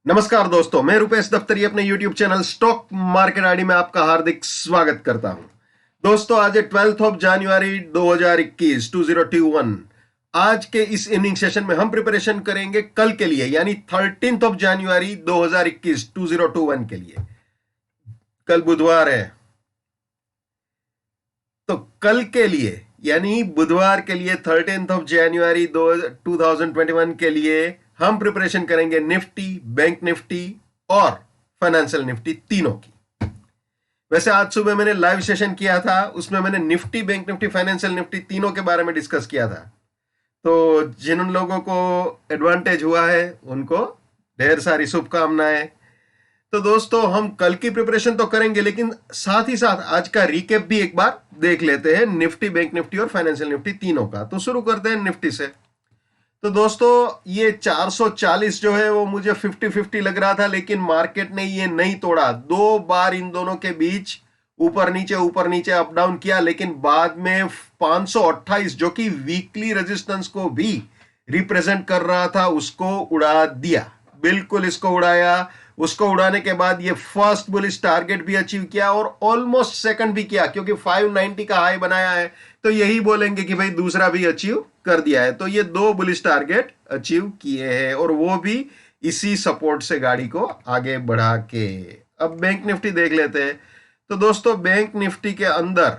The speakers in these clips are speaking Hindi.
नमस्कार दोस्तों, मैं रुपेश दफ्तरी अपने YouTube channel stock market ID में आपका हार्दिक स्वागत करता हूं। दोस्तों, आज है 12 ऑफ जनवरी 2021 2021। आज के इस इवनिंग सेशन में हम प्रिपरेशन करेंगे कल के लिए, यानी 13 ऑफ जनवरी 2021 2021 के लिए। कल बुधवार है, तो कल के लिए यानी बुधवार के लिए 13 ऑफ जनवरी 2021 के लिए हम प्रिपरेशन करेंगे निफ्टी, बैंक निफ्टी और फाइनेंशियल निफ्टी तीनों की। वैसे आज सुबह मैंने लाइव सेशन किया था, उसमें मैंने Nifty, bank Nifty, financial Nifty तीनों के बारे में डिस्कस किया था। तो जिन लोगों को एडवांटेज हुआ है उनको ढेर सारी शुभकामनाएं। तो दोस्तों, हम कल की प्रिपरेशन तो करेंगे, लेकिन साथ ही साथ आज का रिकेप भी एक बार देख लेते हैं, निफ्टी, बैंक निफ्टी और फाइनेंशियल निफ्टी तीनों का। तो शुरू करते हैं निफ्टी से। तो दोस्तों, ये 440 जो है वो मुझे 50-50 लग रहा था, लेकिन मार्केट ने ये नहीं तोड़ा। 2 बार इन दोनों के बीच ऊपर नीचे अप डाउन किया, लेकिन बाद में 528 जो कि वीकली रेजिस्टेंस को भी रिप्रेजेंट कर रहा था, उसको उड़ा दिया। बिल्कुल इसको उड़ाया। उसको उड़ाने के बाद ये फर्स्ट बुलिश टारगेट भी अचीव किया और ऑलमोस्ट सेकंड भी किया, क्योंकि 590 का हाई बनाया है, तो यही बोलेंगे कि भाई दूसरा भी अचीव कर दिया है। तो ये 2 बुलिश टारगेट अचीव किए हैं और वो भी इसी सपोर्ट से गाड़ी को आगे बढ़ा के। अब बैंक निफ्टी देख लेते हैं। तो दोस्तों, बैंक निफ्टी के अंदर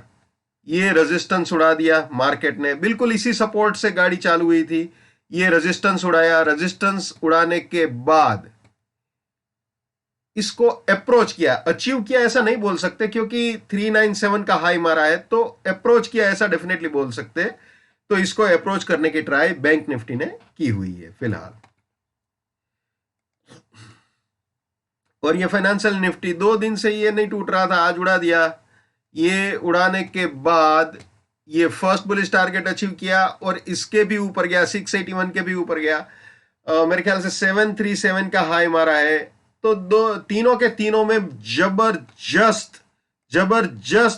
ये रेजिस्टेंस उड़ा दिया मार्केट ने, बिल्कुल इसी सपोर्ट से गाड़ी चालू हुई थी। ये रेजिस्टेंस उड़ाया, रेजिस्टेंस उड़ाने के बाद इसको अप्रोच किया, अचीव किया ऐसा नहीं बोल सकते, क्योंकि 397 का हाई मारा है, तो अप्रोच किया ऐसा डेफिनेटली बोल सकते। तो इसको अप्रोच करने की ट्राई बैंक निफ्टी ने की हुई है फिलहाल। और ये फाइनेंशियल निफ्टी 2 दिन से ये नहीं टूट रहा था, आज उड़ा दिया। ये उड़ाने के बाद ये फर्स्ट बुलिश टारगेट अचीव किया और इसके भी ऊपर गया, 681 के भी ऊपर गया। मेरे ख्याल से 737 का हाई मारा है। तो तीनों के तीनों में जबरदस्त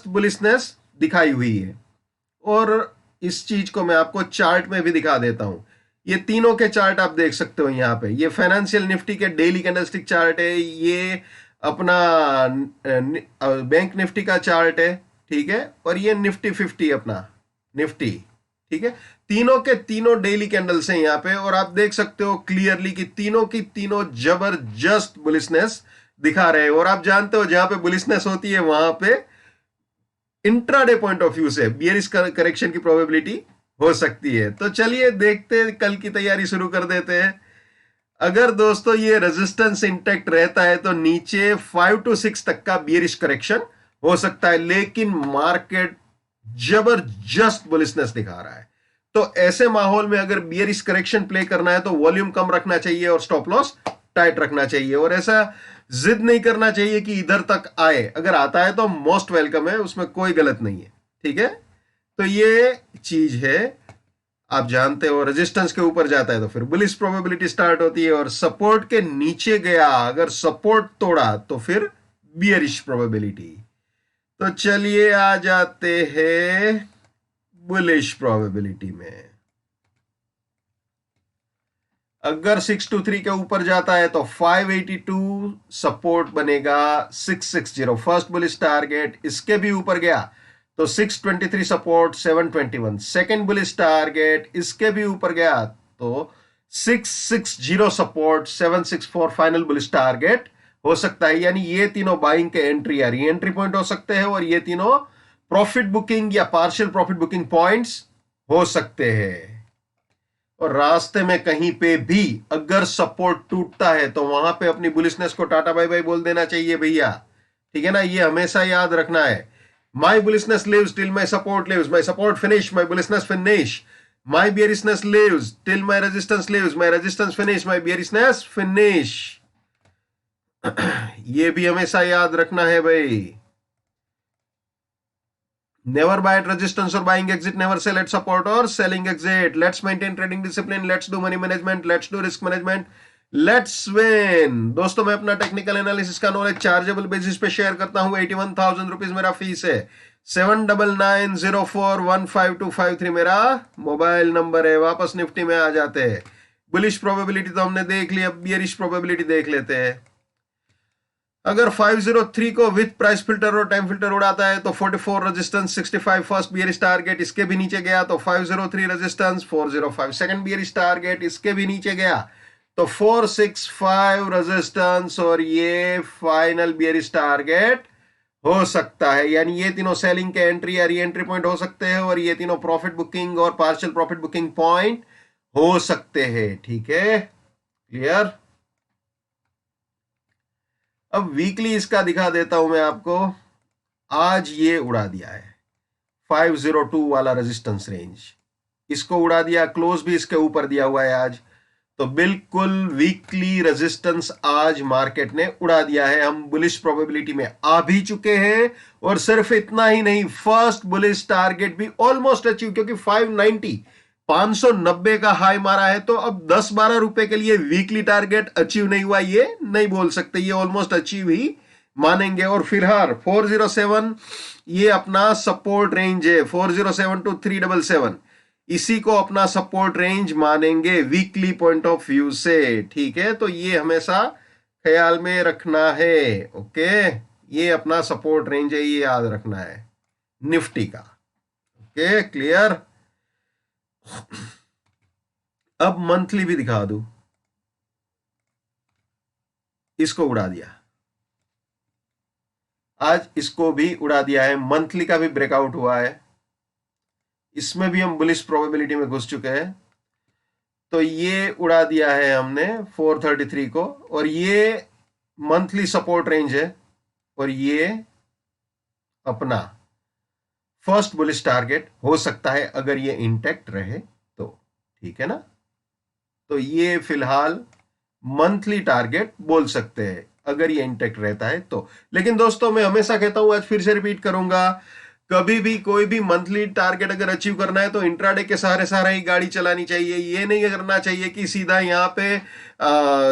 बुलिशनेस दिखाई हुई है। और इस चीज को मैं आपको चार्ट में भी दिखा देता हूं। ये तीनों के चार्ट आप देख सकते हो यहाँ पे। ये फाइनेंशियल निफ्टी के डेली कैंडलस्टिक चार्ट है, ये अपना बैंक निफ्टी का चार्ट है, ठीक है, और ये निफ्टी 50 अपना निफ्टी, ठीक है। तीनों के तीनों डेली कैंडल्स हैं यहाँ पे, और आप देख सकते हो क्लियरली कि तीनों की तीनों जबरदस्त बुलिशनेस दिखा रहे हैं। और आप जानते हो, जहां पे बुलिशनेस होती है वहां पे इंट्राडे पॉइंट ऑफ व्यू से बियरिश करेक्शन की प्रोबेबिलिटी हो सकती है। तो चलिए देखते हैं, कल की तैयारी शुरू कर देते हैं। अगर दोस्तों ये रेजिस्टेंस इंटैक्ट रहता है तो नीचे 5 to 6 तक का बियरिश करेक्शन हो सकता है, लेकिन मार्केट जबरदस्त बुलिशनेस दिखा रहा है। तो ऐसे माहौल में अगर बियरिश करेक्शन प्ले करना है तो वॉल्यूम कम रखना चाहिए और स्टॉप लॉस टाइट रखना चाहिए, और ऐसा जिद नहीं करना चाहिए कि इधर तक आए। अगर आता है तो मोस्ट वेलकम है, उसमें कोई गलत नहीं है, ठीक है। तो ये चीज है, आप जानते हो, रेजिस्टेंस के ऊपर जाता है तो फिर बुलिश प्रोबेबिलिटी स्टार्ट होती है, और सपोर्ट के नीचे गया, अगर सपोर्ट तोड़ा तो फिर बियरिश प्रोबेबिलिटी। तो चलिए आ जाते हैं बुलिश प्रोबेबिलिटी में। अगर 623 के ऊपर जाता है तो 582 सपोर्ट बनेगा, 660 फर्स्ट बुलिश टारगेट। इसके भी ऊपर गया तो 623 सपोर्ट, 721 सेकेंड बुलिश टारगेट। इसके भी ऊपर गया तो 660 सपोर्ट, 764 फाइनल बुलिश टारगेट हो सकता है। यानी ये तीनों बाइंग के एंट्री या री एंट्री पॉइंट हो सकते हैं, और ये तीनों प्रॉफिट बुकिंग या पार्शियल प्रॉफिट बुकिंग पॉइंट्स हो सकते हैं। और रास्ते में कहीं पे भी अगर सपोर्ट टूटता है तो वहां पे अपनी बुलिशनेस को टाटा बाय बाय बोल देना चाहिए भैया, ठीक है ना। ये हमेशा याद रखना है। My bullishness lives till my support lives, my support finish, my bullishness finish, my bearishness lives till my resistance lives, my resistance finish, my bearishness finish. ये भी हमेशा याद रखना है भाई। Never buy at resistance or buying exit. Never sell at support or selling exit. Let's maintain trading discipline. Let's do money management. Let's do risk management. Let's win. दोस्तों, मैं अपना टेक्निकल एनालिसिस का नॉलेज चार्जेबल बेसिस पे शेयर करता हूं। 81,000 रुपीज मेरा फीस है। 7990415253 मेरा मोबाइल नंबर है। वापस निफ्टी में आ जाते हैं। बुलिश प्रोबेबिलिटी तो हमने देख ली, अब बियरिश प्रोबेबिलिटी देख लेते हैं। अगर 503 को विथ प्राइस फिल्टर और टाइम फिल्टर उड़ाता है तो 44 रेजिस्टेंस, 65 फर्स्ट बियरिश टारगेट, इसके भी नीचे गया तो 503 रेजिस्टेंस, 405 सेकंड बियरिश टारगेट, इसके भी नीचे गया तो 465 रेजिस्टेंस, और ये फाइनल बियरिश टारगेट हो सकता है। यानी ये तीनों सेलिंग के एंट्री या री एंट्री पॉइंट हो सकते हैं, और ये तीनों प्रॉफिट बुकिंग और पार्शियल प्रॉफिट बुकिंग पॉइंट हो सकते हैं। ठीक है, क्लियर। अब वीकली इसका दिखा देता हूं मैं आपको। आज ये उड़ा दिया है 502 वाला रेजिस्टेंस रेंज, इसको उड़ा दिया, क्लोज भी इसके ऊपर दिया हुआ है आज। तो बिल्कुल वीकली रेजिस्टेंस आज मार्केट ने उड़ा दिया है। हम बुलिश प्रोबेबिलिटी में आ भी चुके हैं, और सिर्फ इतना ही नहीं, फर्स्ट बुलिश टारगेट भी ऑलमोस्ट अचीव, क्योंकि 590 का हाई मारा है। तो अब 10-12 रुपए के लिए वीकली टारगेट अचीव नहीं हुआ, ये नहीं बोल सकते, ये ऑलमोस्ट अचीव ही मानेंगे। और फिलहाल 407 ये अपना सपोर्ट रेंज है, 407 to 377, इसी को अपना सपोर्ट रेंज मानेंगे वीकली पॉइंट ऑफ व्यू से। ठीक है, तो ये हमेशा ख्याल में रखना है। ओके, ये अपना सपोर्ट रेंज है, ये याद रखना है निफ्टी का। Okay, clear. अब मंथली भी दिखा दूं, इसको उड़ा दिया आज, इसको भी उड़ा दिया है, मंथली का भी ब्रेकआउट हुआ है, इसमें भी हम बुलिश प्रोबेबिलिटी में घुस चुके हैं। तो ये उड़ा दिया है हमने 433 को, और ये मंथली सपोर्ट रेंज है, और ये अपना फर्स्ट बुलिश टारगेट हो सकता है अगर ये इंटैक्ट रहे तो। ठीक है ना, तो ये फिलहाल मंथली टारगेट बोल सकते हैं अगर ये इंटैक्ट रहता है तो। लेकिन दोस्तों मैं हमेशा कहता हूं, आज फिर से रिपीट करूंगा, कभी भी कोई भी मंथली टारगेट अगर अचीव करना है तो इंट्राडे के सहारे सहारे ही गाड़ी चलानी चाहिए। ये नहीं करना चाहिए कि सीधा यहाँ पे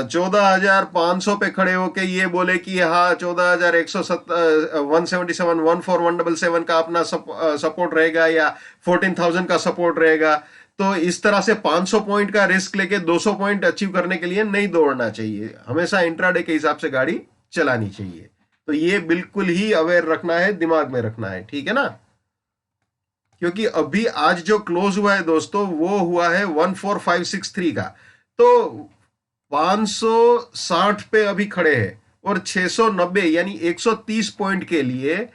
14,500 पे खड़े होके ये बोले कि हाँ 14,177 14177 का अपना सपोर्ट रहेगा या 14,000 का सपोर्ट रहेगा। तो इस तरह से 500 पॉइंट का रिस्क लेके 200 पॉइंट अचीव करने के लिए नहीं दौड़ना चाहिए, हमेशा इंट्राडे के हिसाब से गाड़ी चलानी चाहिए। तो ये बिल्कुल ही अवेयर रखना है, दिमाग में रखना है। ठीक है ना, क्योंकि अभी आज जो क्लोज हुआ है दोस्तों वो हुआ है 14563 का, तो 560 पे अभी खड़े हैं, और 690 यानी 130 पॉइंट के लिए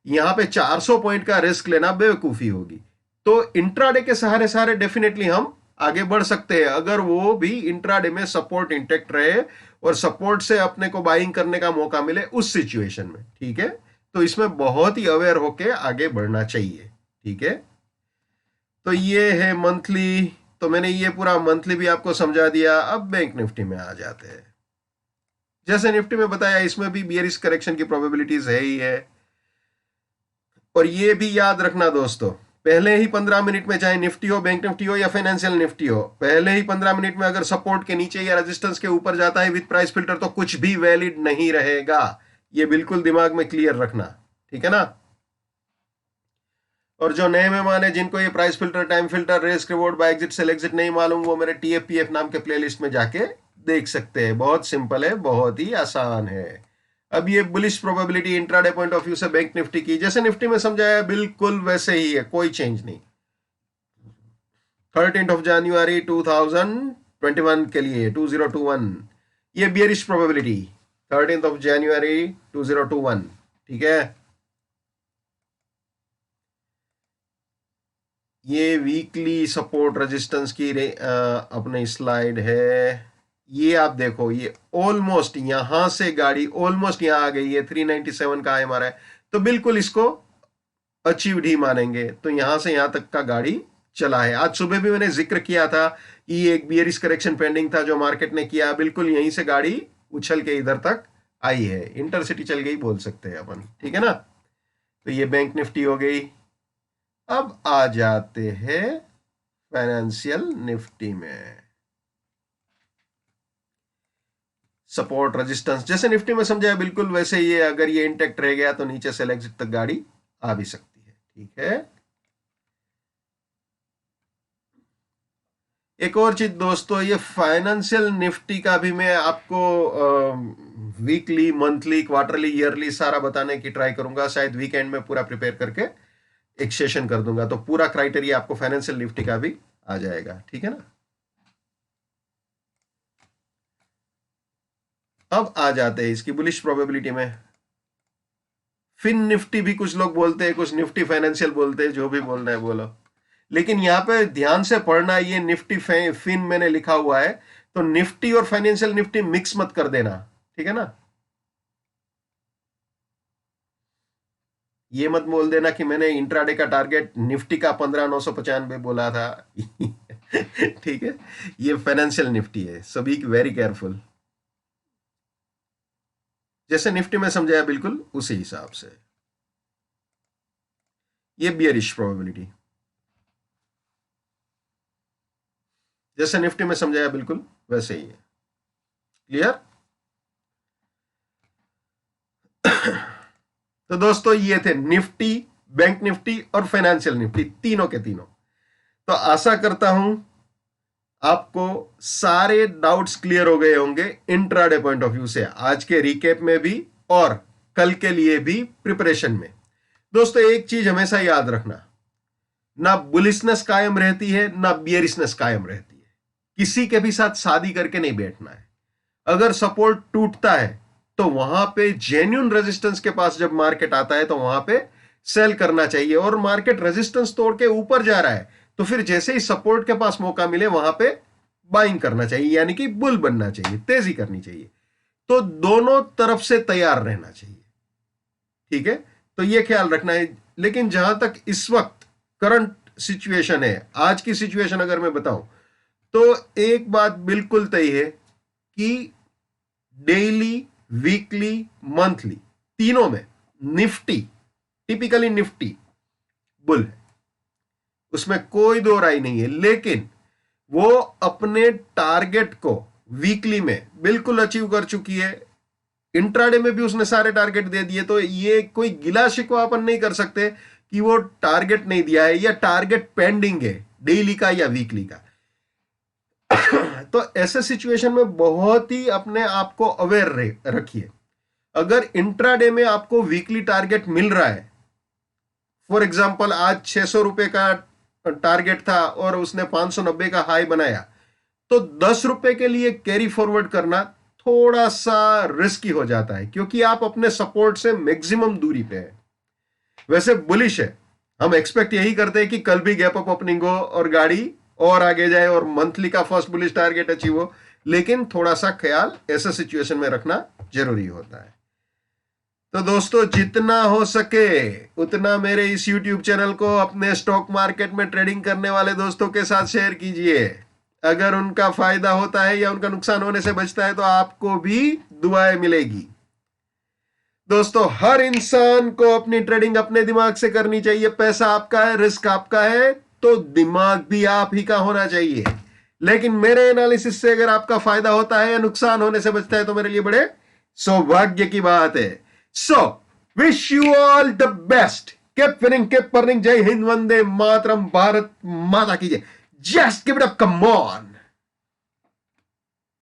यहां पे 400 पॉइंट का रिस्क लेना बेवकूफी होगी। तो इंट्राडे के सहारे सहारे डेफिनेटली हम आगे बढ़ सकते हैं, अगर वो भी इंट्राडे में सपोर्ट इंटेक्ट रहे और सपोर्ट से अपने को बाइंग करने का मौका मिले उस सिचुएशन में। ठीक है, तो इसमें बहुत ही अवेयर होके आगे बढ़ना चाहिए। ठीक है, तो ये है मंथली, तो मैंने ये पूरा मंथली भी आपको समझा दिया। अब बैंक निफ्टी में आ जाते हैं। जैसे निफ्टी में बताया, इसमें भी बियरिश करेक्शन की प्रोबेबिलिटीज है ही है। और ये भी याद रखना दोस्तों, पहले ही 15 मिनट में, चाहे निफ्टी हो, बैंक निफ्टी हो या फाइनेंशियल निफ्टी हो, पहले ही 15 मिनट में अगर सपोर्ट के नीचे या रेजिस्टेंस के ऊपर जाता है विद प्राइस फिल्टर तो कुछ भी वैलिड नहीं रहेगा। ये बिल्कुल दिमाग में क्लियर रखना। ठीक है ना, और जो नए मेहमान है जिनको ये price filter, time filter, risk reward, buy exit, sell exit नहीं मालूम, वो मेरे TFPF नाम के प्लेलिस्ट में जाके देख सकते हैं। बहुत सिंपल है, बहुत ही आसान है। अब ये bullish probability intraday point of view से बैंक निफ्टी की, जैसे निफ्टी में समझाया बिल्कुल वैसे ही है, कोई चेंज नहीं। 13 जनवरी 2021 के लिए 2021 ये बियरिश प्रोबेबिलिटी 13 जनवरी 2021। ठीक है, ये वीकली सपोर्ट रेजिस्टेंस की अपने स्लाइड है। ये आप देखो, ये ऑलमोस्ट यहां से गाड़ी ऑलमोस्ट यहां आ गई है, 397 का है हमारा है, तो बिल्कुल इसको अचीव्ड ही मानेंगे। तो यहां से यहां तक का गाड़ी चला है। आज सुबह भी मैंने जिक्र किया था कि एक बियरिश करेक्शन पेंडिंग था जो मार्केट ने किया, बिल्कुल यहीं से गाड़ी उछल के इधर तक आई है, इंटरसिटी चल गई बोल सकते हैं अपन। ठीक है ना, तो ये बैंक निफ्टी हो गई। अब आ जाते हैं फाइनेंशियल निफ्टी में। सपोर्ट रेजिस्टेंस जैसे निफ्टी में समझाया बिल्कुल वैसे ही है, अगर ये इंटेक्ट रह गया तो नीचे से एग्जिट तक गाड़ी आ भी सकती है। ठीक है, एक और चीज दोस्तों, ये फाइनेंशियल निफ्टी का भी मैं आपको वीकली, मंथली, क्वार्टरली, ईयरली सारा बताने की ट्राई करूंगा। शायद वीकेंड में पूरा प्रिपेयर करके एक सेशन कर दूंगा, तो पूरा क्राइटेरिया आपको फाइनेंशियल निफ्टी का भी आ जाएगा, ठीक है ना। अब आ जाते हैं इसकी बुलिश प्रोबेबिलिटी में। फिन निफ्टी भी कुछ लोग बोलते हैं, कुछ निफ्टी फाइनेंशियल बोलते हैं, जो भी बोलना है बोलो। लेकिन यहां पे ध्यान से पढ़ना, ये निफ्टी फिन मैंने लिखा हुआ है, तो निफ्टी और फाइनेंशियल निफ्टी मिक्स मत कर देना, ठीक है ना। ये मत बोल देना कि मैंने इंट्राडे का टारगेट निफ्टी का 15,995 बोला था। ठीक है, ये फाइनेंशियल निफ्टी है, सभी वेरी केयरफुल। जैसे निफ्टी में समझाया बिल्कुल उसी हिसाब से। ये बियरिश प्रोबेबिलिटी, जैसे निफ्टी में समझाया बिल्कुल वैसे ही है। क्लियर। तो दोस्तों ये थे निफ्टी, बैंक निफ्टी और फाइनेंशियल निफ्टी, तीनों के तीनों। तो आशा करता हूं आपको सारे डाउट्स क्लियर हो गए होंगे इंट्राडे पॉइंट ऑफ व्यू से, आज के रिकेप में भी और कल के लिए भी प्रिपरेशन में। दोस्तों एक चीज हमेशा याद रखना, ना बुलिशनेस कायम रहती है ना बियरिशनेस कायम रहती है। किसी के भी साथ शादी करके नहीं बैठना है। अगर सपोर्ट टूटता है तो वहां पे जेन्युइन रेजिस्टेंस के पास जब मार्केट आता है तो वहां पे सेल करना चाहिए, और मार्केट रेजिस्टेंस तोड़ के ऊपर जा रहा है तो फिर जैसे ही सपोर्ट के पास मौका मिले वहां पे बाइंग करना चाहिए, यानी कि बुल बनना चाहिए, तेजी करनी चाहिए। तो दोनों तरफ से तैयार रहना चाहिए, ठीक है। तो ये ख्याल रखना है। लेकिन जहां तक इस वक्त करंट सिचुएशन है, आज की सिचुएशन अगर मैं बताऊं, तो एक बात बिल्कुल तय है कि डेली, वीकली, मंथली, तीनों में निफ्टी, टिपिकली निफ्टी बुल है, उसमें कोई दो राय नहीं है। लेकिन वो अपने टारगेट को वीकली में बिल्कुल अचीव कर चुकी है, इंट्राडे में भी उसने सारे टारगेट दे दिए। तो ये कोई गिला शिकवा अपन नहीं कर सकते कि वो टारगेट नहीं दिया है या टारगेट पेंडिंग है डेली का या वीकली का। तो ऐसे सिचुएशन में बहुत ही अपने आप को अवेयर रखिए। अगर इंट्राडे में आपको वीकली टारगेट मिल रहा है, फॉर एग्जांपल आज 600 रुपए का टारगेट था और उसने 590 का हाई बनाया, तो 10 रुपए के लिए कैरी फॉरवर्ड करना थोड़ा सा रिस्की हो जाता है, क्योंकि आप अपने सपोर्ट से मैक्सिमम दूरी पे है। वैसे बुलिश है, हम एक्सपेक्ट यही करते हैं कि कल भी गैप अप ओपनिंग हो और गाड़ी और आगे जाए और मंथली का फर्स्ट बुलिश टारगेट अचीव हो। लेकिन थोड़ा सा ख्याल ऐसा सिचुएशन में रखना जरूरी होता है। तो दोस्तों जितना हो सके उतना मेरे इस YouTube चैनल को अपने स्टॉक मार्केट में ट्रेडिंग करने वाले दोस्तों के साथ शेयर कीजिए। अगर उनका फायदा होता है या उनका नुकसान होने से बचता है तो आपको भी दुआएं मिलेगी। दोस्तों हर इंसान को अपनी ट्रेडिंग अपने दिमाग से करनी चाहिए। पैसा आपका है, रिस्क आपका है, तो दिमाग भी आप ही का होना चाहिए। लेकिन मेरे एनालिसिस से अगर आपका फायदा होता है या नुकसान होने से बचता है तो मेरे लिए बड़े सौभाग्य की बात है। So wish you all the best. Keep winning, keep earning. जय हिंद, वंदे मातरम, भारत माता की जय। Just give it up, come on.